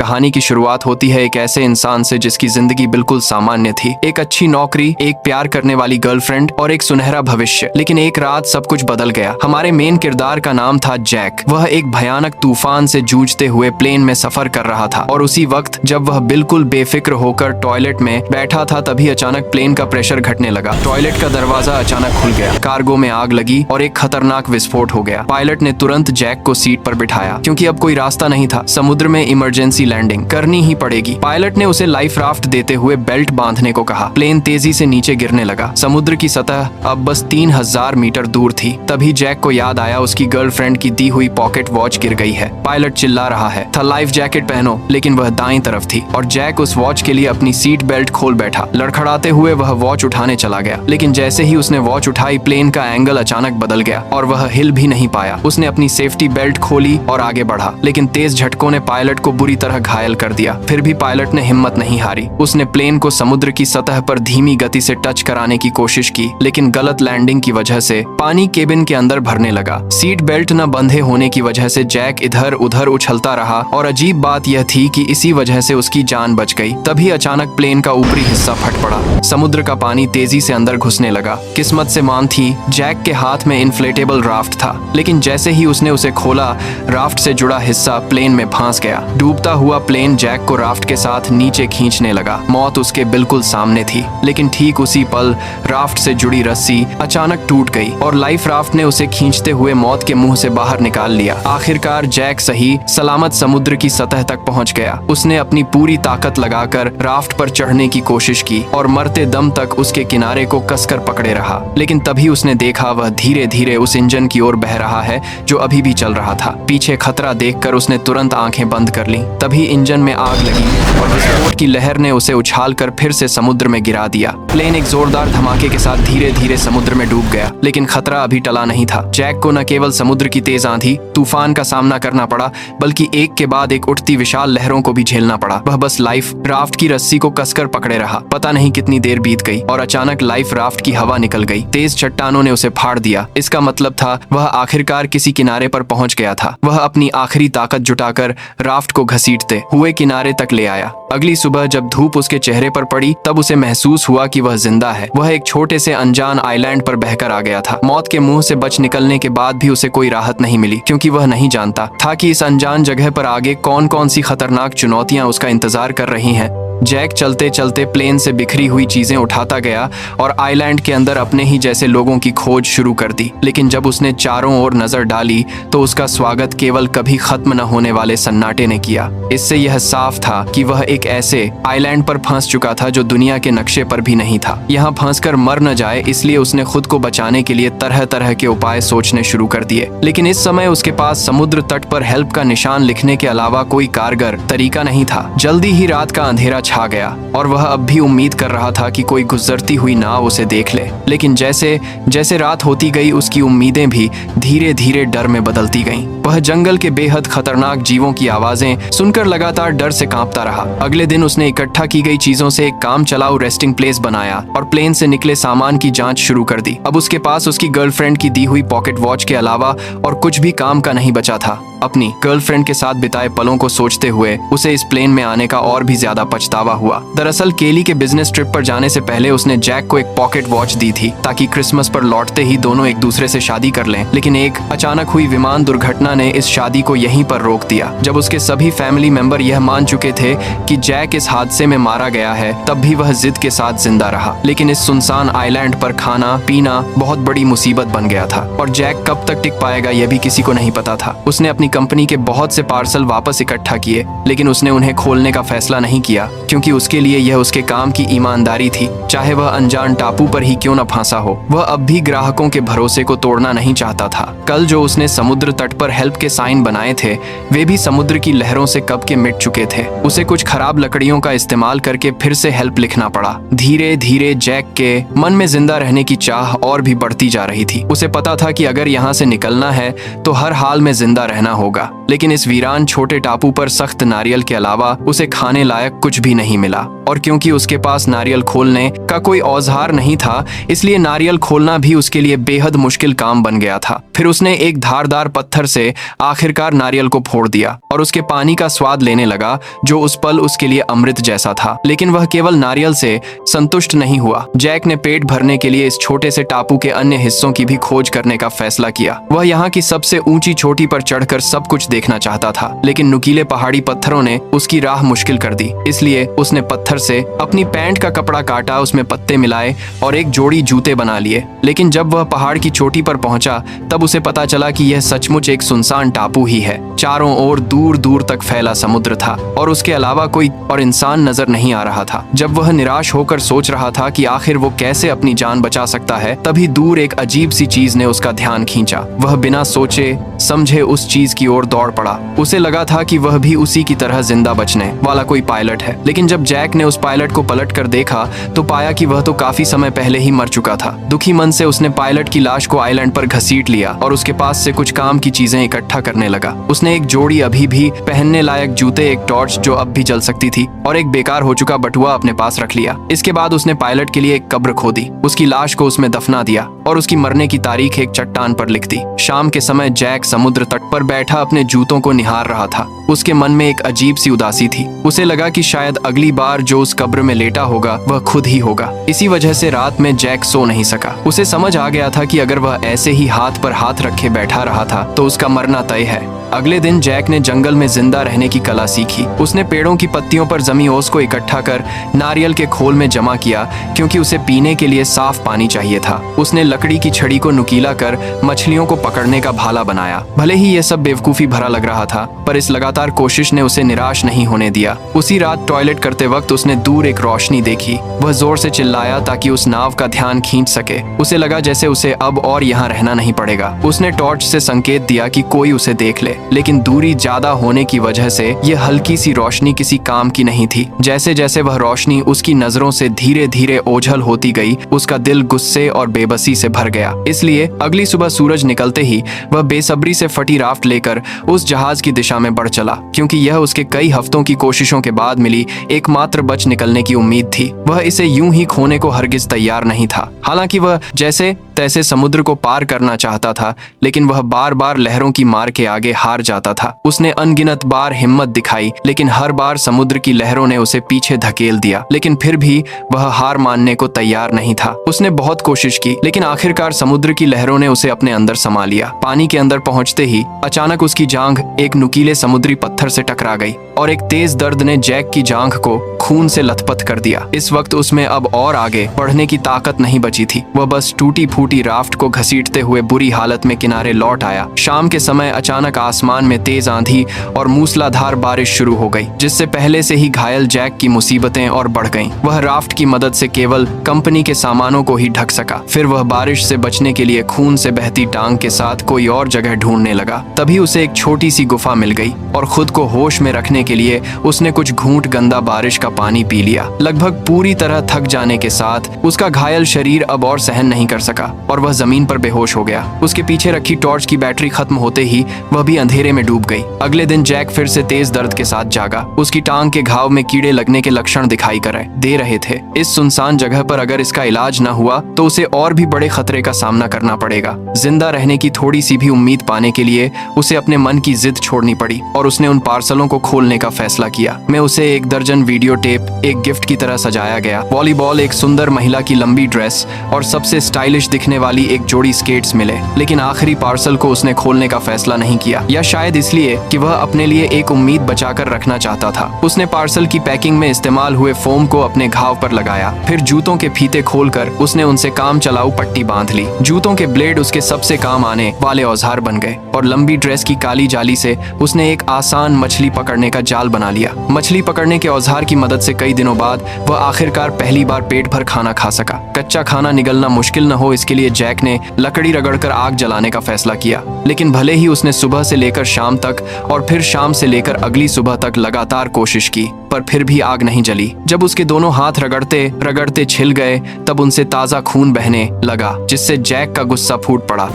कहानी की शुरुआत होती है एक ऐसे इंसान से जिसकी जिंदगी बिल्कुल सामान्य थी। एक अच्छी नौकरी, एक प्यार करने वाली गर्लफ्रेंड और एक सुनहरा भविष्य। लेकिन एक रात सब कुछ बदल गया। हमारे मेन किरदार का नाम था जैक। वह एक भयानक तूफान से जूझते हुए प्लेन में सफर कर रहा था और उसी वक्त जब वह बिल्कुल बेफिक्र होकर टॉयलेट में बैठा था तभी अचानक प्लेन का प्रेशर घटने लगा। टॉयलेट का दरवाजा अचानक खुल गया, कार्गो में आग लगी और एक खतरनाक विस्फोट हो गया। पायलट ने तुरंत जैक को सीट पर बिठाया क्योंकि अब कोई रास्ता नहीं था। समुद्र में इमरजेंसी लैंडिंग करनी ही पड़ेगी। पायलट ने उसे लाइफ राफ्ट देते हुए बेल्ट बांधने को कहा। प्लेन तेजी से नीचे गिरने लगा। समुद्र की सतह अब बस 3000 मीटर दूर थी। तभी जैक को याद आया उसकी गर्लफ्रेंड की दी हुई पॉकेट वॉच गिर गई है। पायलट चिल्ला रहा है था लाइफ जैकेट पहनो, लेकिन वह दाईं तरफ थी और जैक उस वॉच के लिए अपनी सीट बेल्ट खोल बैठा। लड़खड़ाते हुए वह वॉच उठाने चला गया, लेकिन जैसे ही उसने वॉच उठाई प्लेन का एंगल अचानक बदल गया और वह हिल भी नहीं पाया। उसने अपनी सेफ्टी बेल्ट खोली और आगे बढ़ा, लेकिन तेज झटकों ने पायलट को बुरी तरह घायल कर दिया। फिर भी पायलट ने हिम्मत नहीं हारी। उसने प्लेन को समुद्र की सतह पर धीमी गति से टच कराने की कोशिश की, लेकिन गलत लैंडिंग की वजह से पानी केबिन के अंदर भरने लगा। सीट बेल्ट न बंधे होने की वजह से जैक इधर उधर उछलता रहा और अजीब बात यह थी कि इसी वजह से उसकी जान बच गई। तभी अचानक प्लेन का ऊपरी हिस्सा फट पड़ा। समुद्र का पानी तेजी से अंदर घुसने लगा। किस्मत से मान थी जैक के हाथ में इन्फ्लेटेबल राफ्ट था, लेकिन जैसे ही उसने उसे खोला राफ्ट से जुड़ा हिस्सा प्लेन में फंस गया। डूबता हुआ प्लेन जैक को राफ्ट के साथ नीचे खींचने लगा। मौत उसके बिल्कुल सामने थी, लेकिन ठीक उसी पल राफ्ट से जुड़ी रस्सी अचानक टूट गई और लाइफ राफ्ट ने उसे खींचते हुए मौत के मुंह से बाहर निकाल लिया। आखिरकार जैक सही सलामत समुद्र की सतह तक पहुंच गया। उसने अपनी पूरी ताकत लगाकर राफ्ट पर चढ़ने की कोशिश की और मरते दम तक उसके किनारे को कसकर पकड़े रहा। लेकिन तभी उसने देखा वह धीरे धीरे उस इंजन की ओर बह रहा है जो अभी भी चल रहा था। पीछे खतरा देखकर उसने तुरंत आंखें बंद कर लीं। तभी इंजन में आग लगी और विस्फोट की लहर ने उसे उछालकर फिर से समुद्र में गिरा दिया। प्लेन एक जोरदार धमाके के साथ धीरे धीरे समुद्र में डूब गया, लेकिन खतरा अभी टला नहीं था। जैक को न केवल समुद्र की तेज आंधी तूफान का सामना करना पड़ा, बल्कि एक के बाद एक उठती विशाल लहरों को भी झेलना पड़ा। वह बस लाइफ राफ्ट की रस्सी को कसकर पकड़े रहा। पता नहीं कितनी देर बीत गई और अचानक लाइफ राफ्ट की हवा निकल गई। तेज चट्टानों ने उसे फाड़ दिया। इसका मतलब था वह आखिरकार किसी किनारे पर पहुंच गया था। वह अपनी आखिरी ताकत जुटाकर राफ्ट को घसीटते हुए किनारे तक ले आया। अगली सुबह जब धूप उसके चेहरे पर पड़ी तब उसे महसूस हुआ कि वह जिंदा है। वह एक छोटे से अनजान आइलैंड पर बहकर आ गया था। मौत के मुंह से बच निकलने के बाद भी उसे कोई राहत नहीं मिली, क्योंकि वह नहीं जानता था कि इस अनजान जगह पर आगे कौन कौन सी खतरनाक चुनौतियां उसका इंतजार कर रही हैं। जैक चलते चलते प्लेन से बिखरी हुई चीजें उठाता गया और आइलैंड के अंदर अपने ही जैसे लोगों की खोज शुरू कर दी। लेकिन जब उसने चारों ओर नजर डाली तो उसका स्वागत केवल कभी खत्म न होने वाले सन्नाटे ने किया। इससे यह साफ था कि वह एक ऐसे आइलैंड पर फंस चुका था जो दुनिया के नक्शे पर भी नहीं था। यहाँ फंसकर मर न जाए इसलिए उसने खुद को बचाने के लिए तरह तरह के उपाय सोचने शुरू कर दिए। लेकिन इस समय उसके पास समुद्र तट पर हेल्प का निशान लिखने के अलावा कोई कारगर तरीका नहीं था। जल्दी ही रात का अंधेरा छा गया और वह अब भी उम्मीद कर रहा था कि कोई गुजरती हुई नाव उसे देख ले। लेकिन जैसे जैसे रात होती गई उसकी उम्मीदें भी धीरे धीरे डर में बदलती गईं। वह जंगल के बेहद खतरनाक जीवों की आवाजें सुनकर लगातार डर से कांपता रहा। अगले दिन उसने इकट्ठा की गई चीजों से एक काम चलाऊ रेस्टिंग प्लेस बनाया और प्लेन से निकले सामान की जांच शुरू कर दी। अब उसके पास उसकी गर्लफ्रेंड की दी हुई पॉकेट वॉच के अलावा और कुछ भी काम का नहीं बचा था। अपनी गर्लफ्रेंड के साथ बिताए पलों को सोचते हुए उसे इस प्लेन में आने का और भी ज्यादा पछतावा हुआ। दरअसल केली के बिजनेस ट्रिप पर जाने से पहले उसने जैक को एक पॉकेट वॉच दी थी ताकि क्रिसमस पर लौटते ही दोनों एक दूसरे से शादी कर लें। लेकिन एक अचानक हुई विमान दुर्घटना ने इस शादी को यहीं पर रोक दिया। जब उसके सभी फैमिली मेंबर यह मान चुके थे कि जैक इस हादसे में मारा गया है, तब भी वह जिद के साथ जिंदा रहा। लेकिन इस सुनसान आइलैंड पर खाना पीना बहुत बड़ी मुसीबत बन गया था और जैक कब तक टिक पाएगा यह भी किसी को नहीं पता था। उसने अपनी कंपनी के बहुत से पार्सल वापस इकट्ठा किए, लेकिन उसने उन्हें खोलने का फैसला नहीं किया, क्योंकि उसके लिए यह उसके काम की ईमानदारी थी, चाहे वह अनजान टापू पर ही क्यों न फंसा हो। वह अब भी ग्राहकों के भरोसे को तोड़ना नहीं चाहता था। कल जो उसने समुद्र तट पर हेल्प के साइन बनाए थे वे भी समुद्र की लहरों से कब के मिट चुके थे। उसे कुछ खराब लकड़ियों का इस्तेमाल करके फिर से हेल्प लिखना पड़ा। धीरे धीरे जैक के मन में जिंदा रहने की चाह और भी बढ़ती जा रही थी। उसे पता था कि अगर यहाँ से निकलना है तो हर हाल में जिंदा रहना होगा। लेकिन इस वीरान छोटे टापू पर सख्त नारियल के अलावा उसे खाने लायक कुछ भी नहीं मिला, और क्योंकि उसके पास नारियल खोलने का कोई औजार नहीं था, इसलिए नारियल खोलना भी उसके लिए बेहद मुश्किल काम बन गया था। फिर उसने एक धारदार पत्थर से आखिरकार नारियल को फोड़ दिया और उसके पानी का स्वाद लेने लगा, जो उस पल उसके लिए अमृत जैसा था। लेकिन वह केवल नारियल से संतुष्ट नहीं हुआ। जैक ने पेट भरने के लिए इस छोटे से टापू के अन्य हिस्सों की भी खोज करने का फैसला किया। वह यहाँ की सबसे ऊंची चोटी पर चढ़कर सब कुछ देखना चाहता था, लेकिन नुकीले पहाड़ी पत्थरों ने उसकी राह मुश्किल कर दी। इसलिए उसने पत्थर से अपनी पैंट का कपड़ा काटा, उसमें पत्ते मिलाए और एक जोड़ी जूते बना लिए। लेकिन जब वह पहाड़ की चोटी पर पहुंचा, तब उसे पता चला कि यह सचमुच एक सुनसान टापू ही है। चारों ओर दूर दूर तक फैला समुद्र था और उसके अलावा कोई और इंसान नजर नहीं आ रहा था। जब वह निराश होकर सोच रहा था कि आखिर वो कैसे अपनी जान बचा सकता है, तभी दूर एक अजीब सी चीज ने उसका ध्यान खींचा। वह बिना सोचे समझे उस चीज की ओर दौड़ पड़ा। उसे लगा था कि वह भी उसी की तरह जिंदा बचने वाला कोई पायलट है। लेकिन जब जैक ने उस पायलट को पलट कर देखा, तो पाया कि वह तो काफी समय पहले ही मर चुका था। दुखी मन से उसने पायलट की लाश को आइलैंड पर घसीट लिया और उसके पास से कुछ काम की चीजें इकट्ठा करने लगा। उसने एक जोड़ी अभी भी पहनने लायक जूते, एक टॉर्च जो अब भी जल सकती थी, और एक बेकार हो चुका बटुआ अपने पास रख लिया। इसके बाद उसने पायलट के लिए एक कब्र खोदी, उसकी लाश को उसमें दफना दिया और उसकी मरने की तारीख एक चट्टान पर लिख दी। शाम के समय जैक समुद्र तट पर बैठा अपने जूतों को निहार रहा था। उसके मन में एक अजीब सी उदासी थी। उसे लगा कि शायद अगली बार जो उस कब्र में लेटा होगा वह खुद ही होगा। इसी वजह से रात में जैक सो नहीं सका। उसे समझ आ गया था कि अगर वह ऐसे ही हाथ पर हाथ रखे बैठा रहा था तो उसका मरना तय है। अगले दिन जैक ने जंगल में जिंदा रहने की कला सीखी। उसने पेड़ों की पत्तियों पर जमी ओस को इकट्ठा कर नारियल के खोल में जमा किया, क्योंकि उसे पीने के लिए साफ पानी चाहिए था। उसने लकड़ी की छड़ी को नुकीला कर मछलियों को पकड़ने का भाला बनाया। भले ही यह सब बेवकूफी भरा लग रहा था, पर इस लगातार कोशिश ने उसे निराश नहीं होने दिया। उसी रात टॉयलेट करते वक्त उसने दूर एक रोशनी देखी। वह जोर से चिल्लाया ताकि उस नाव का ध्यान खींच सके। उसे लगा जैसे उसे अब और यहाँ रहना नहीं पड़ेगा। उसने टॉर्च से संकेत दिया कि कोई उसे देख ले, लेकिन दूरी ज्यादा होने की वजह से यह हल्की सी रोशनी किसी काम की नहीं थी। जैसे जैसे वह रोशनी उसकी नजरों से धीरे धीरे ओझल होती गई, उसका दिल गुस्से और बेबसी से भर गया। इसलिए अगली सुबह सूरज निकलते ही वह बेसब्री से फटी राफ्ट लेकर उस जहाज की दिशा में बढ़ चला, क्योंकि यह उसके कई हफ्तों की कोशिशों के बाद मिली एकमात्र बच निकलने की उम्मीद थी। वह इसे यूं ही खोने को हरगिज तैयार नहीं था। हालांकि वह जैसे तैसे समुद्र को पार करना चाहता था, लेकिन वह बार बार लहरों की मार के आगे हार जाता था। उसने अनगिनत बार हिम्मत दिखाई, लेकिन हर बार समुद्र की लहरों ने उसे पीछे धकेल दिया। लेकिन फिर भी वह हार मानने को तैयार नहीं था। उसने बहुत कोशिश की, लेकिन आखिरकार समुद्र की लहरों ने उसे अपने अंदर समा लिया। पानी के अंदर पहुंचते ही अचानक उसकी जांघ एक नुकीले समुद्री पत्थर से टकरा गई और एक तेज दर्द ने जैक की जांघ को खून से लथपथ कर दिया। इस वक्त उसमें अब और आगे बढ़ने की ताकत नहीं बची थी। वह बस टूटी फूटी राफ्ट को घसीटते हुए बुरी हालत में किनारे लौट आया। शाम के समय अचानक आसमान में तेज आंधी और मूसलाधार बारिश शुरू हो गई, जिससे पहले से ही घायल जैक की मुसीबतें और बढ़ गईं। वह राफ्ट की मदद से केवल कंपनी के सामानों को ही ढक सका। फिर वह बारिश से बचने के लिए खून से बहती टांग के साथ कोई और जगह ढूंढने लगा। तभी उसे एक छोटी सी गुफा मिल गई और खुद को होश में रखने के लिए उसने कुछ घूंट गंदा बारिश का पानी पी लिया। लगभग पूरी तरह थक जाने के साथ उसका घायल शरीर अब और सहन नहीं कर सका और वह जमीन पर बेहोश हो गया। उसके पीछे रखी टॉर्च की बैटरी खत्म होते ही वह भी अंधेरे में डूब गई। अगले दिन जैक फिर से तेज दर्द के साथ जागा। उसकी टांग के घाव में कीड़े लगने के लक्षण दिखाई दे रहे थे। इस सुनसान जगह पर अगर इसका इलाज न हुआ तो उसे और भी बड़े खतरे का सामना करना पड़ेगा। जिंदा रहने की थोड़ी सी भी उम्मीद पाने के लिए उसे अपने मन की जिद छोड़नी पड़ी और उसने उन पार्सलों को खोलने का फैसला किया। में उसे एक दर्जन वीडियो टेप एक गिफ्ट की तरह सजाया गया। वॉलीबॉल, एक सुंदर महिला की लंबी ड्रेस और सबसे स्टाइलिश दिखने वाली एक जोड़ी स्केट्स मिले। लेकिन आखिरी पार्सल को उसने खोलने का फैसला नहीं किया, या शायद इसलिए कि वह अपने लिए एक उम्मीद बचाकर रखना चाहता था। उसने पार्सल की पैकिंग में इस्तेमाल हुए फोम को अपने घाव पर लगाया। फिर जूतों के फीते खोलकर उसने उनसे काम चलाऊ पट्टी बांध ली। जूतों के ब्लेड उसके सबसे काम आने वाले औजार बन गए और लंबी ड्रेस की काली जाली से उसने एक आसान मछली पकड़ने का जाल बना लिया। मछली पकड़ने के औजार की मदद से कई दिनों बाद वह आखिरकार पहली बार पेट भर खाना खा सका। कच्चा खाना निगलना मुश्किल न हो, इसके लिए जैक ने लकड़ी रगड़कर आग जलाने का फैसला किया। लेकिन भले ही उसने सुबह से लेकर शाम तक और फिर शाम से लेकर अगली सुबह तक लगातार कोशिश की, पर फिर भी आग नहीं जली। जब उसके दोनों हाथ रगड़ते रगड़ते छिल गए, तब उनसे ताजा खून बहने लगा, जिससे जैक का गुस्सा फूट पड़ा।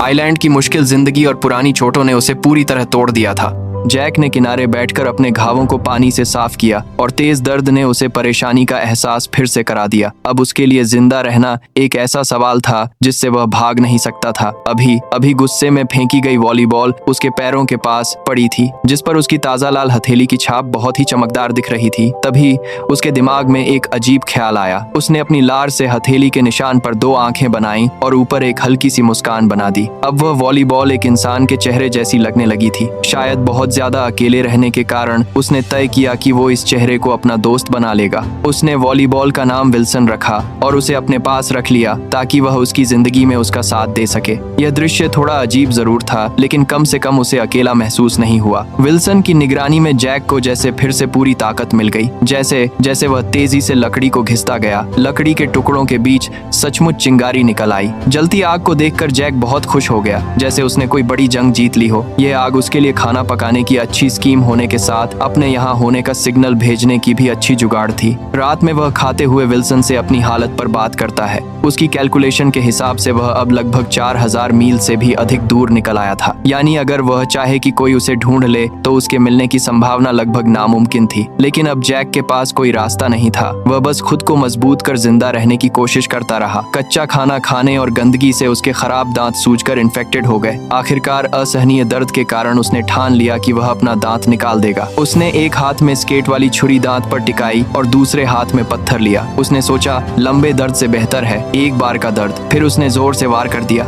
आइलैंड की मुश्किल जिंदगी और पुरानी चोटों ने उसे पूरी तरह तोड़ दिया था। जैक ने किनारे बैठकर अपने घावों को पानी से साफ किया और तेज दर्द ने उसे परेशानी का एहसास फिर से करा दिया। अब उसके लिए जिंदा रहना एक ऐसा सवाल था जिससे वह भाग नहीं सकता था। अभी गुस्से में फेंकी गई वॉलीबॉल उसके पैरों के पास पड़ी थी, जिस पर उसकी ताजा लाल हथेली की छाप बहुत ही चमकदार दिख रही थी। तभी उसके दिमाग में एक अजीब ख्याल आया। उसने अपनी लार से हथेली के निशान पर 2 आंखें बनाई और ऊपर एक हल्की सी मुस्कान बना दी। अब वह वॉलीबॉल एक इंसान के चेहरे जैसी लगने लगी थी। शायद बहुत ज्यादा अकेले रहने के कारण उसने तय किया कि वो इस चेहरे को अपना दोस्त बना लेगा। उसने वॉलीबॉल का नाम विल्सन रखा और उसे अपने पास रख लिया ताकि वह उसकी जिंदगी में उसका साथ दे सके। यह दृश्य थोड़ा अजीब जरूर था, लेकिन कम से कम उसे अकेला महसूस नहीं हुआ। विल्सन की निगरानी में जैक को जैसे फिर से पूरी ताकत मिल गई। जैसे जैसे वह तेजी से लकड़ी को घिसता गया, लकड़ी के टुकड़ों के बीच सचमुच चिंगारी निकल आई। जलती आग को देखकर जैक बहुत खुश हो गया, जैसे उसने कोई बड़ी जंग जीत ली हो। यह आग उसके लिए खाना पकाने की अच्छी स्कीम होने के साथ अपने यहाँ होने का सिग्नल भेजने की भी अच्छी जुगाड़ थी। रात में वह खाते हुए विल्सन से अपनी हालत पर बात करता है। उसकी कैलकुलेशन के हिसाब से वह अब लगभग 4000 मील से भी अधिक दूर निकल आया था। यानी अगर वह चाहे कि कोई उसे ढूंढ ले तो उसके मिलने की संभावना लगभग नामुमकिन थी। लेकिन अब जैक के पास कोई रास्ता नहीं था। वह बस खुद को मजबूत कर जिंदा रहने की कोशिश करता रहा। कच्चा खाना खाने और गंदगी से उसके खराब दांत सूजकर इन्फेक्टेड हो गए। आखिरकार असहनीय दर्द के कारण उसने ठान लिया कि वह अपना दांत निकाल देगा। उसने एक हाथ में स्केट वाली छुरी दांत पर टिकाई और दूसरे हाथ में पत्थर लिया। उसने सोचा लंबे दर्द से बेहतर है एक बार का दर्द। फिर उसने जोर से वार कर दिया।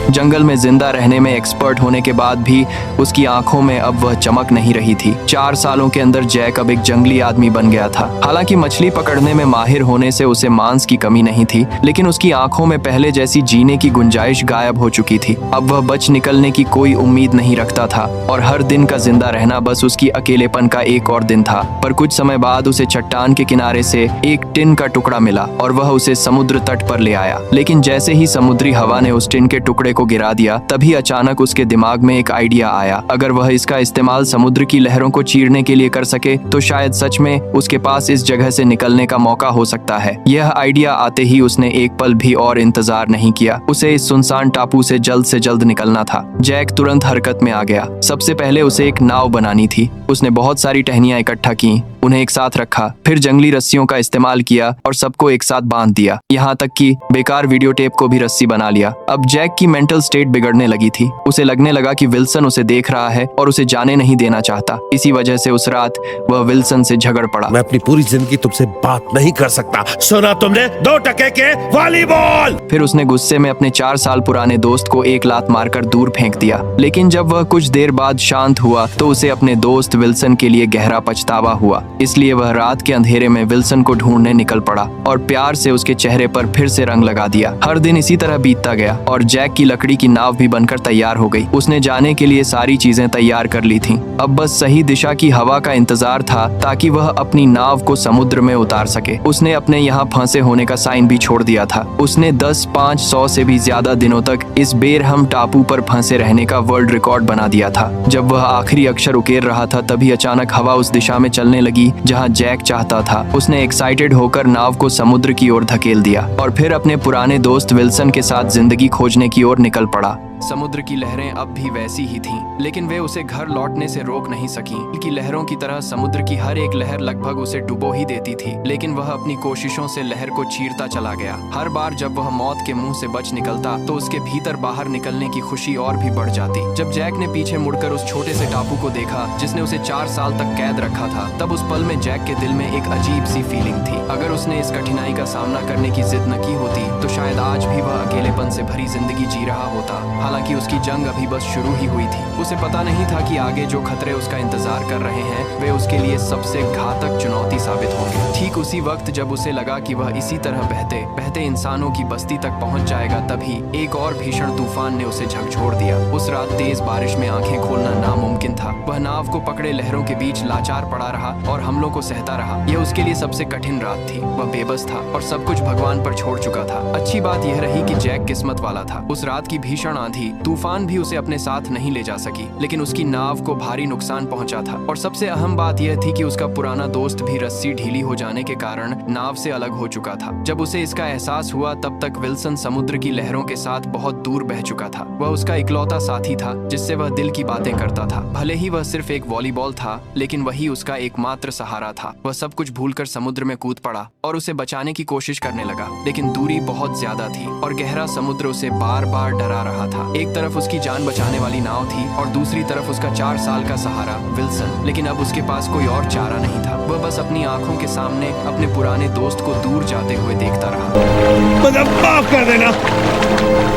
जंगल में जिंदा रहने में एक्सपर्ट होने के बाद भी उसकी आंखों में अब वह चमक नहीं रही थी। 4 सालों के अंदर जैक अब एक जंगली आदमी बन गया था। हालांकि मछली पकड़ने में माहिर होने से उसे मांस की कमी नहीं थी, लेकिन उसकी आंखों में पहले जैसी जीने की गुंजाइश गायब हो चुकी थी। अब वह बच निकलने की कोई उम्मीद नहीं रखता था और हर दिन का जिंदा रहना बस उसकी अकेलेपन का एक और दिन था। पर कुछ समय बाद उसे चट्टान के किनारे से एक टिन का टुकड़ा मिला और वह उसे समुद्र तट पर ले आया। लेकिन जैसे ही समुद्री हवा ने उस टिन के टुकड़े को गिरा दिया, तभी अचानक उसके दिमाग में एक आइडिया आया। अगर वह इसका इस्तेमाल समुद्र की लहरों को चीरने के लिए कर सके तो शायद सच में उसके पास इस जगह से निकलने का मौका हो सकता है। यह आइडिया आते ही उसने एक पल भी और इंतजार नहीं किया। उसे इस सुनसान टापू से जल्द निकलना था। जैक तुरंत हरकत में आ गया। सबसे पहले उसे एक नाव बनानी थी। उसने बहुत सारी टहनियां इकट्ठा की, उन्हें एक साथ रखा, फिर जंगली रस्सियों का इस्तेमाल किया और सबको एक साथ बांध दिया। यहाँ तक कि बेकार वीडियो टेप को भी रस्सी बना लिया। अब जैक की मेंटल स्टेट बिगड़ने लगी थी। उसे लगने लगा कि विल्सन उसे देख रहा है और उसे जाने नहीं देना चाहता। इसी वजह से उस रात वह विल्सन से झगड़ पड़ा। मैं अपनी पूरी जिंदगी तुमसे बात नहीं कर सकता। सुना तुमने 2 टके के वॉलीबॉल। फिर उसने गुस्से में अपने 4 साल पुराने दोस्त को एक लात मारकर दूर फेंक दिया। लेकिन जब वह कुछ देर बाद शांत हुआ तो उसे अपने दोस्त विल्सन के लिए गहरा पछतावा हुआ। इसलिए वह रात के अंधेरे में विल्सन को ढूंढने निकल पड़ा और प्यार से उसके चेहरे पर फिर से रंग लगा दिया। हर दिन इसी तरह बीतता गया और जैक की लकड़ी की नाव भी बनकर तैयार हो गई। उसने जाने के लिए सारी चीजें तैयार कर ली थीं। अब बस सही दिशा की हवा का इंतजार था ताकि वह अपनी नाव को समुद्र में उतार सके। उसने अपने यहाँ फंसे होने का साइन भी छोड़ दिया था। उसने 10-500 से भी ज्यादा दिनों तक इस बेरहम टापू पर फंसे रहने का वर्ल्ड रिकॉर्ड बना दिया था। जब वह आखिरी अक्षर उकेर रहा था तभी अचानक हवा उस दिशा में चलने लगी जहाँ जैक चाहता था। उसने एक्साइटेड होकर नाव को समुद्र की ओर धकेल दिया और फिर अपने पुराने दोस्त विल्सन के साथ जिंदगी खोजने की ओर निकल पड़ा। समुद्र की लहरें अब भी वैसी ही थीं, लेकिन वे उसे घर लौटने से रोक नहीं सकीं। कि लहरों की तरह समुद्र की हर एक लहर लगभग उसे डुबो ही देती थी, लेकिन वह अपनी कोशिशों से लहर को चीरता चला गया। हर बार जब वह मौत के मुंह से बच निकलता तो उसके भीतर बाहर निकलने की खुशी और भी बढ़ जाती। जब जैक ने पीछे मुड़कर उस छोटे से टापू को देखा जिसने उसे 4 साल तक कैद रखा था, तब उस पल में जैक के दिल में एक अजीब सी फीलिंग थी। अगर उसने इस कठिनाई का सामना करने की जिद न की होती तो शायद आज भी वह अकेलेपन से भरी जिंदगी जी रहा होता। हालांकि उसकी जंग अभी बस शुरू ही हुई थी। उसे पता नहीं था कि आगे जो खतरे उसका इंतजार कर रहे हैं वे उसके लिए सबसे घातक चुनौती साबित होंगे। ठीक उसी वक्त जब उसे लगा कि वह इसी तरह बहते बहते इंसानों की बस्ती तक पहुंच जाएगा, तभी एक और भीषण तूफान ने उसे झकझोर दिया। उस रात तेज बारिश में आंखें खोलना नामुमकिन था। वह नाव को पकड़े लहरों के बीच लाचार पड़ा रहा और हमलों को सहता रहा। यह उसके लिए सबसे कठिन रात थी। वह बेबस था और सब कुछ भगवान पर छोड़ चुका था। अच्छी बात यह रही कि जैक किस्मत वाला था। उस रात की भीषण आंधी थी, तूफान भी उसे अपने साथ नहीं ले जा सकी, लेकिन उसकी नाव को भारी नुकसान पहुंचा था। और सबसे अहम बात यह थी कि उसका पुराना दोस्त भी रस्सी ढीली हो जाने के कारण नाव से अलग हो चुका था। जब उसे इसका एहसास हुआ तब तक विल्सन समुद्र की लहरों के साथ बहुत दूर बह चुका था। वह उसका इकलौता साथी था जिससे वह दिल की बातें करता था। भले ही वह सिर्फ एक वॉलीबॉल था, लेकिन वही उसका एकमात्र सहारा था। वह सब कुछ भूलकर समुद्र में कूद पड़ा और उसे बचाने की कोशिश करने लगा, लेकिन दूरी बहुत ज्यादा थी और गहरा समुद्र उसे बार बार डरा रहा था। एक तरफ उसकी जान बचाने वाली नाव थी और दूसरी तरफ उसका 4 साल का सहारा विल्सन। लेकिन अब उसके पास कोई और चारा नहीं था। वह बस अपनी आंखों के सामने अपने पुराने दोस्त को दूर जाते हुए देखता रहा। मुझे माफ कर देना।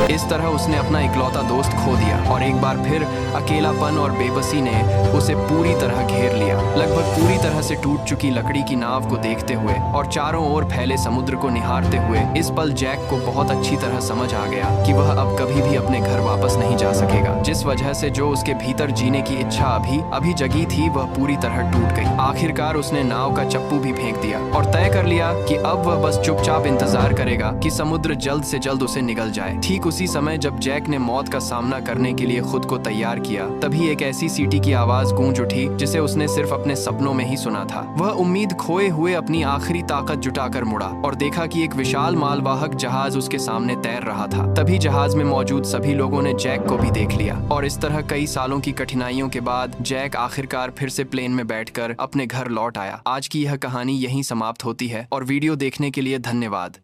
इस तरह उसने अपना इकलौता दोस्त खो दिया और एक बार फिर अकेलापन और बेबसी ने उसे पूरी तरह घेर लिया। लगभग पूरी तरह से टूट चुकी लकड़ी की नाव को देखते हुए और चारों ओर फैले समुद्र को निहारते हुए इस पल जैक को बहुत अच्छी तरह समझ आ गया कि वह अब कभी भी अपने घर वापस नहीं जा सकेगा। जिस वजह से जो उसके भीतर जीने की इच्छा अभी जगी थी वह पूरी तरह टूट गई। आखिरकार उसने नाव का चप्पू भी फेंक दिया और तय कर लिया कि अब वह बस चुपचाप इंतजार करेगा कि समुद्र जल्द से जल्द उसे निगल जाए। ठीक उसी समय जब जैक ने मौत का सामना करने के लिए खुद को तैयार किया, तभी एक ऐसी सीटी की आवाज गूंज उठी जिसे उसने सिर्फ अपने सपनों में ही सुना था। वह उम्मीद खोए हुए अपनी आखिरी ताकत जुटाकर मुड़ा और देखा कि एक विशाल मालवाहक जहाज उसके सामने तैर रहा था। तभी जहाज में मौजूद सभी लोगों ने जैक को भी देख लिया और इस तरह कई सालों की कठिनाइयों के बाद जैक आखिरकार फिर से प्लेन में बैठकर अपने घर लौट आया। आज की यह कहानी यहीं समाप्त होती है और वीडियो देखने के लिए धन्यवाद।